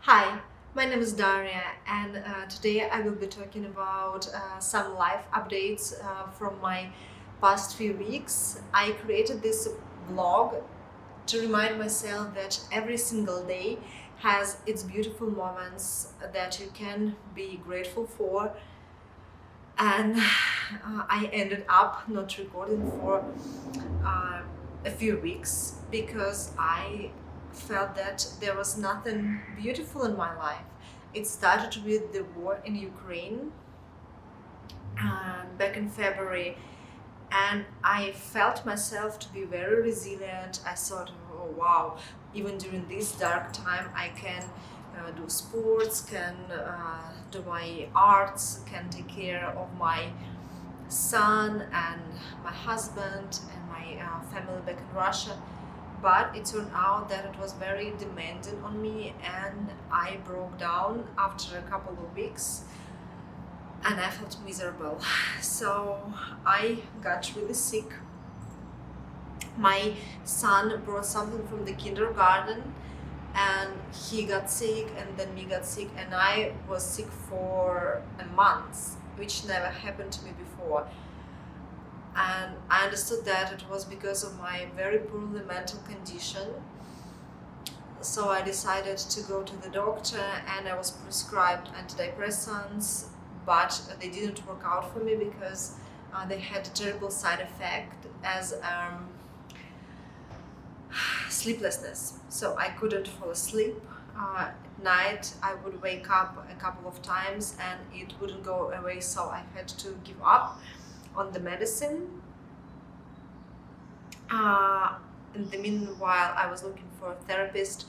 Hi, my name is Daria, and today I will be talking about some life updates from my past few weeks. I created this blog to remind myself that every single day has its beautiful moments that you can be grateful for, and I ended up not recording for uh, a few weeks because I felt that there was nothing beautiful in my life. It started with the war in Ukraine back in February, and I felt myself to be very resilient. I thought, oh wow, even during this dark time, I can do sports, can do my arts, can take care of my son and my husband and my family back in Russia. But it turned out that it was very demanding on me, and I broke down after a couple of weeks and I felt miserable. So I got really sick. My son brought something from the kindergarten and he got sick, and then me got sick, and I was sick for a month, which never happened to me before. And I understood that it was because of my very poorly mental condition. So I decided to go to the doctor, and I was prescribed antidepressants, but they didn't work out for me because they had a terrible side effect as sleeplessness. So I couldn't fall asleep. At night I would wake up a couple of times and it wouldn't go away, so I had to give up on the medicine. In the meanwhile, I was looking for a therapist,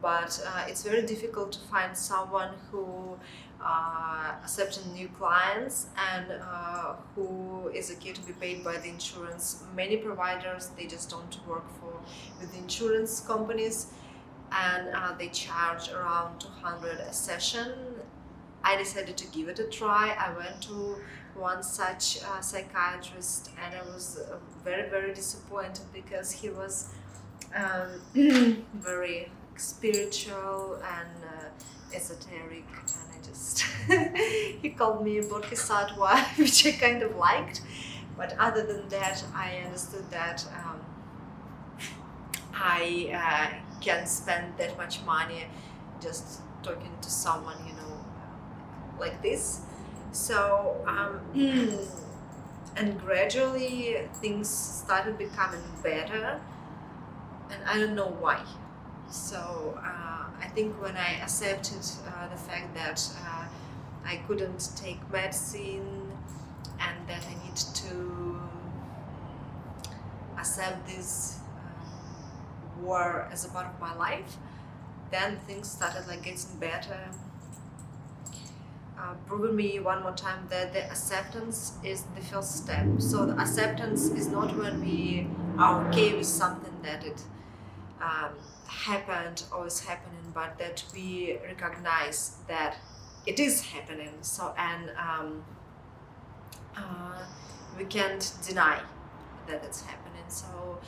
but it's very difficult to find someone who accepting new clients and who is okay to be paid by the insurance. Many providers, they just don't work for with the insurance companies, and they charge around 200 a session. I decided to give it a try. I went to one such psychiatrist, and I was very disappointed because he was very spiritual and esoteric, and I just he called me a bodhisattva, which I kind of liked. But other than that, I understood that I can't spend that much money just talking to someone, like this. So and gradually things started becoming better, and I don't know why. So I think when I accepted the fact that I couldn't take medicine and that I need to accept this war as a part of my life, then things started like getting better. Proving me one more time that the acceptance is the first step. So the acceptance is not when we are okay with something that it happened or is happening, but that we recognize that it is happening. So and we can't deny that it's happening. So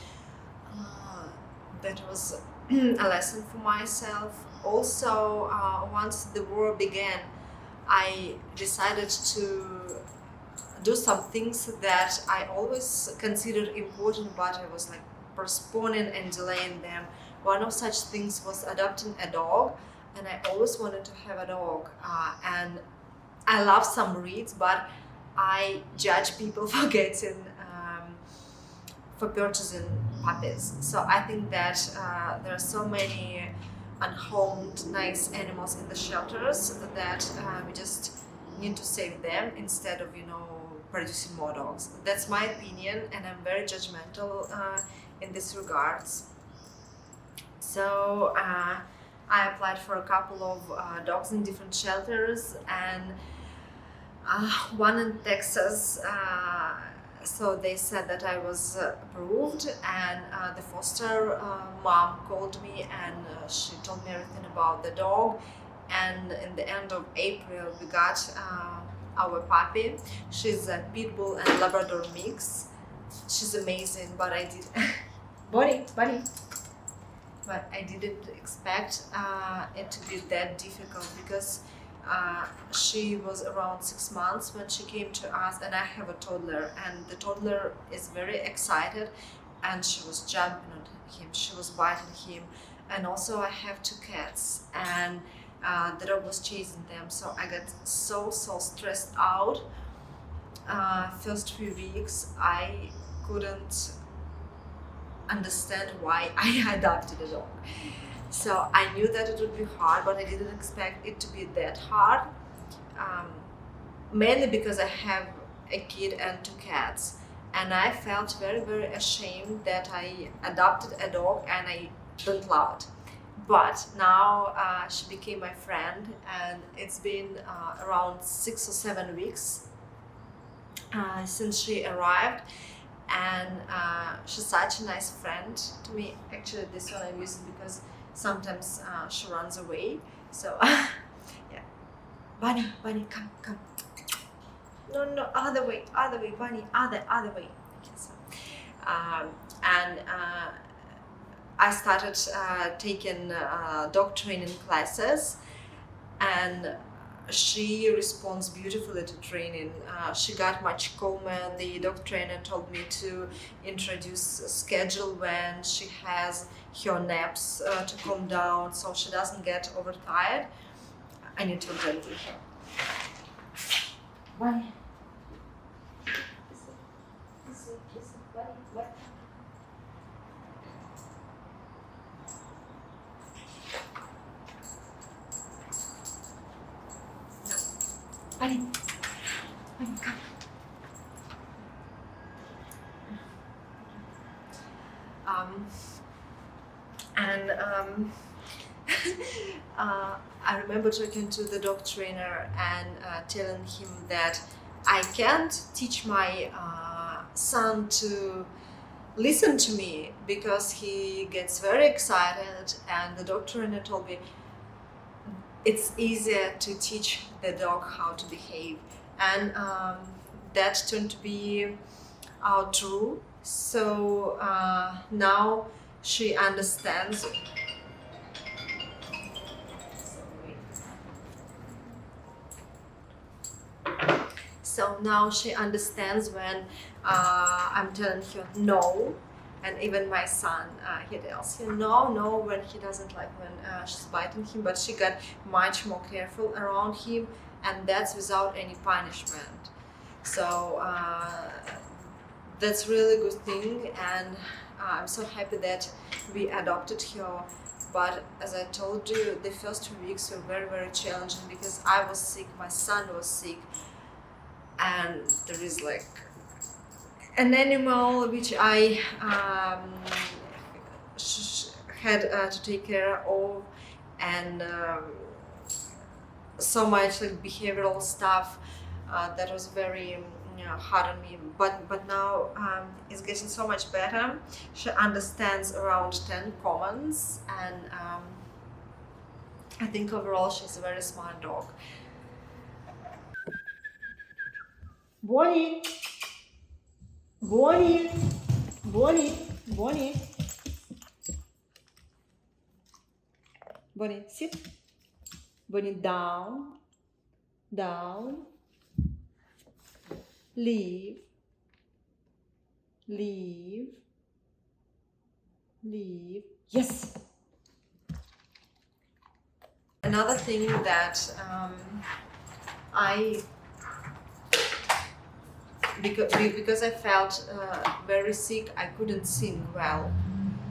that was a lesson for myself. Also, once the war began, I decided to do some things that I always considered important, but I was like postponing and delaying them. One of such things was adopting a dog, and I always wanted to have a dog. And I love some breeds, but I judge people for for purchasing puppies. So I think that there are so many unhomed, nice animals in the shelters that we just need to save them instead of, producing more dogs. That's my opinion, and I'm very judgmental in this regards. So I applied for a couple of dogs in different shelters, and one in Texas. So they said that I was approved, and the foster mom called me, and she told me everything about the dog. And in the end of April, we got our puppy. She's a pit bull and Labrador mix. She's amazing, but I did Bunny, bunny. But I didn't expect it to be that difficult because she was around 6 months when she came to us, and I have a toddler, and the toddler is very excited, and she was jumping on him, she was biting him, and also I have two cats, and the dog was chasing them, so I got so stressed out. First few weeks I couldn't understand why I adopted a dog. So I knew that it would be hard, but I didn't expect it to be that hard. Um, Mainly because I have a kid and two cats, and I felt very ashamed that I adopted a dog and I don't love it. But now she became my friend, and it's been around 6 or 7 weeks since she arrived, and she's such a nice friend to me. Actually, this one I'm using because sometimes she runs away. So, yeah, Bunny, Bunny, come. No, other way, Bunny, other way. Okay, so, and I started taking dog training classes, and she responds beautifully to training. She got much calmer. The dog trainer told me to introduce a schedule when she has her naps to calm down so she doesn't get overtired. I need to gently her. Why? Bunny, come. And I remember talking to the dog trainer and telling him that I can't teach my son to listen to me because he gets very excited, and the dog trainer told me it's easier to teach the dog how to behave, and that turned to be true. So now she understands. So now she understands when I'm telling her no, and even my son, he tells her no when he doesn't like when she's biting him, but she got much more careful around him, and that's without any punishment. So that's really good thing, and I'm so happy that we adopted her. But as I told you, the first 2 weeks were very challenging because I was sick, my son was sick, and there is like an animal which I had to take care of, and so much like behavioral stuff that was very hard on me. But now it's getting so much better. She understands around 10 commands, and I think overall she's a very smart dog. Bonnie, Bonnie, Bonnie, sit. Bonnie, down, leave, yes. Another thing that I because I felt very sick, I couldn't sing well.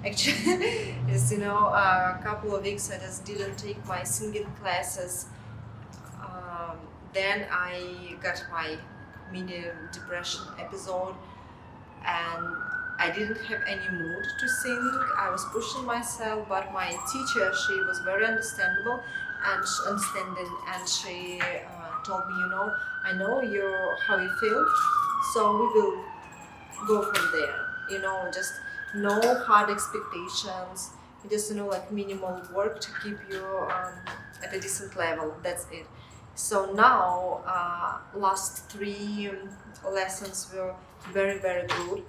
Actually, it's a couple of weeks I just didn't take my singing classes. Then I got my mini depression episode, and I didn't have any mood to sing. I was pushing myself, but my teacher, she was very understanding, and she told me, I know how you feel, so we will go from there. Just no hard expectations. Just like minimal work to keep you at a decent level. That's it. So now, last 3 lessons were very good.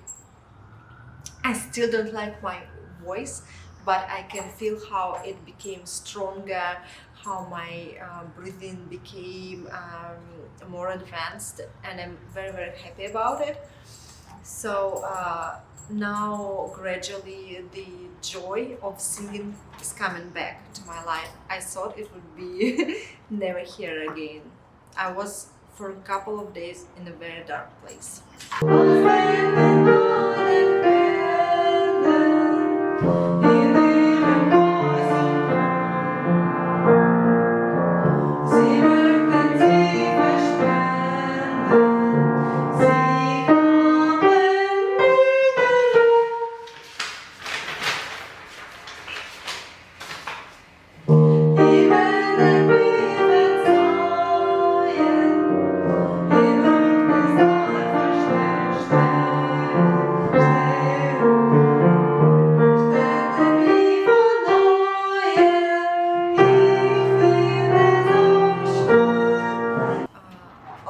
I still don't like my voice, but I can feel how it became stronger, how my breathing became more advanced, and I'm very, very happy about it. So now, gradually, the joy of singing is coming back to my life. I thought it would be never here again. I was for a couple of days in a very dark place.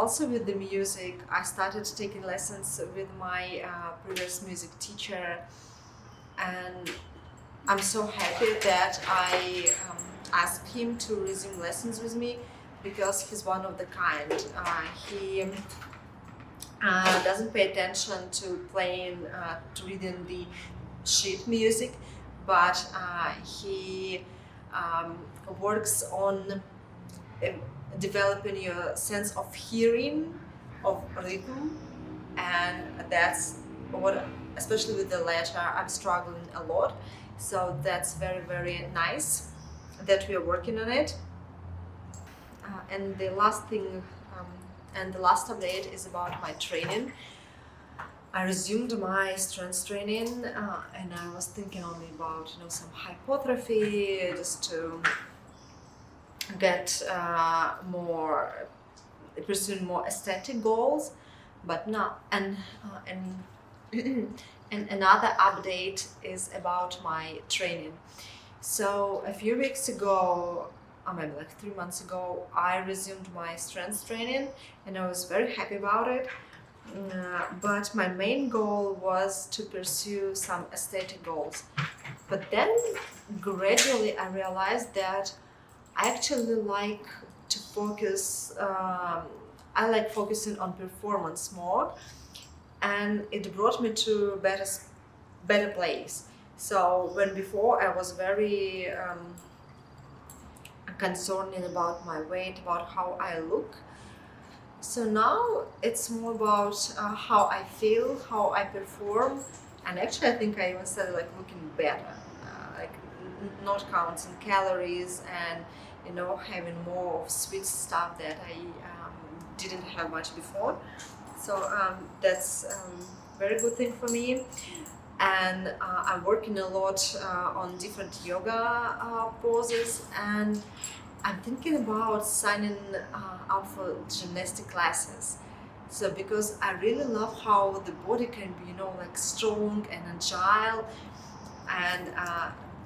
Also with the music, I started taking lessons with my previous music teacher, and I'm so happy that I asked him to resume lessons with me because he's one of the kind. He doesn't pay attention to playing, to reading the sheet music, but he works on uh, developing your sense of hearing, of rhythm, and that's what, especially with the latter, I'm struggling a lot. So that's very, very nice that we are working on it. And the last thing, and the last update is about my training. I resumed my strength training, and I was thinking only about some hypertrophy, just to get more, pursue more aesthetic goals, but not. And another update is about my training. So a few weeks ago, or maybe like 3 months ago, I resumed my strength training, and I was very happy about it. But my main goal was to pursue some aesthetic goals. But then gradually I realized that I actually like to focus. I like focusing on performance more, and it brought me to better place. So when before I was very concerned about my weight, about how I look. So now it's more about how I feel, how I perform, and actually I think I even started like looking better, like not counting calories, and having more of sweet stuff that I didn't have much before. So that's very good thing for me. And I'm working a lot on different yoga poses, and I'm thinking about signing up for gymnastic classes. So because I really love how the body can be, like strong and agile, and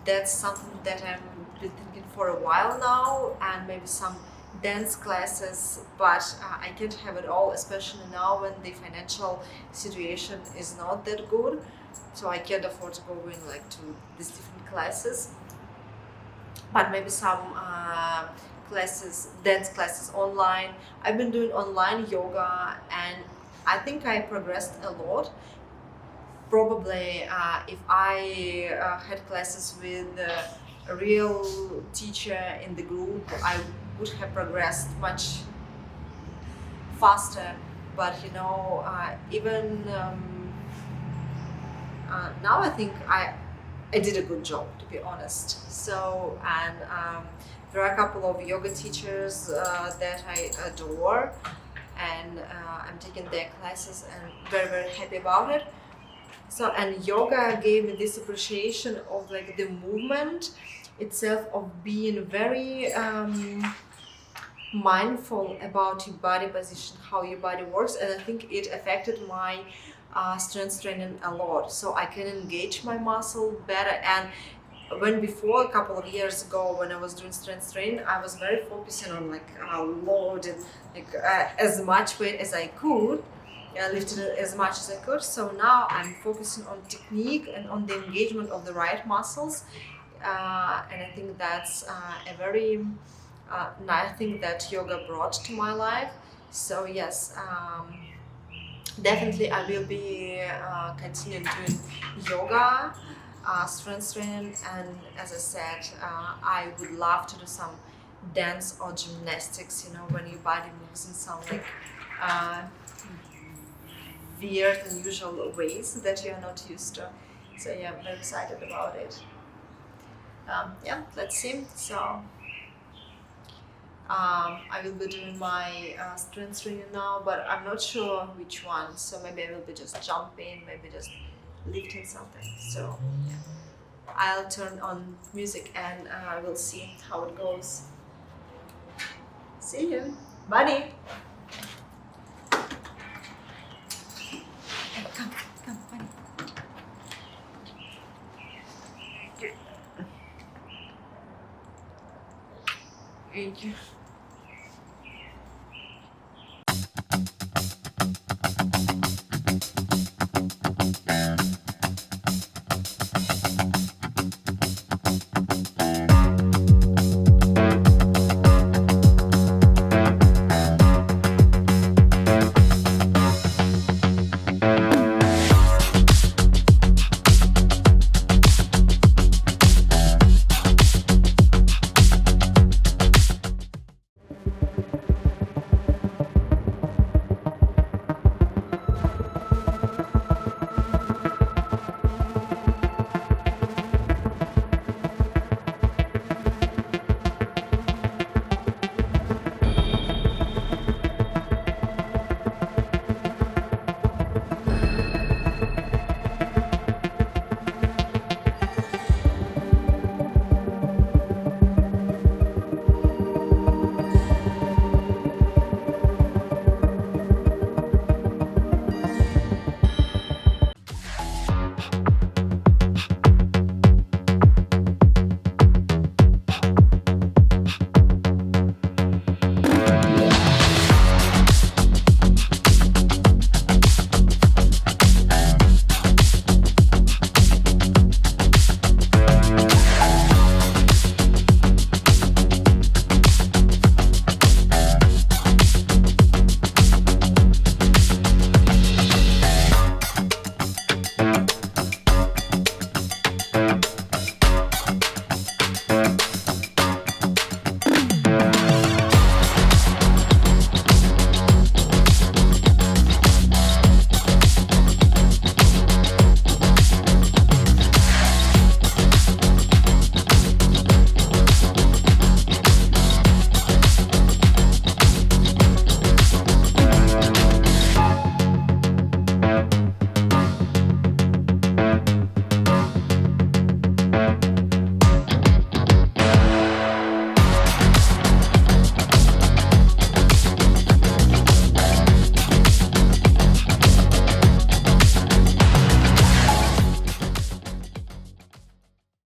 that's something that I've been thinking for a while now, and maybe some dance classes, but I can't have it all, especially now when the financial situation is not that good. So I can't afford to go in like to these different classes, but maybe some classes, dance classes online. I've been doing online yoga, and I think I progressed a lot. Probably if I had classes with a real teacher in the group, I would have progressed much faster. But even now I think I did a good job, to be honest. So, and there are a couple of yoga teachers that I adore, and I'm taking their classes and very, very happy about it. So, and yoga gave me this appreciation of like the movement itself, of being very mindful about your body position, how your body works, and I think it affected my strength training a lot. So I can engage my muscle better. And when before, a couple of years ago, when I was doing strength training, I was very focusing on like loading like as much weight as I could, lifted it as much as I could. So now I'm focusing on technique and on the engagement of the right muscles, and I think that's a very nice thing that yoga brought to my life. So yes, definitely I will be continuing doing yoga, strength training, and as I said, I would love to do some dance or gymnastics. You know, when your body moves in some like uh, weird, unusual ways that you are not used to. So yeah, I'm very excited about it. Yeah, let's see. So I will be doing my strength training now, but I'm not sure which one. So maybe I will be just jumping, maybe just lifting something. So yeah. I'll turn on music and we'll see how it goes. See you, buddy. Come, come, buddy. Thank you.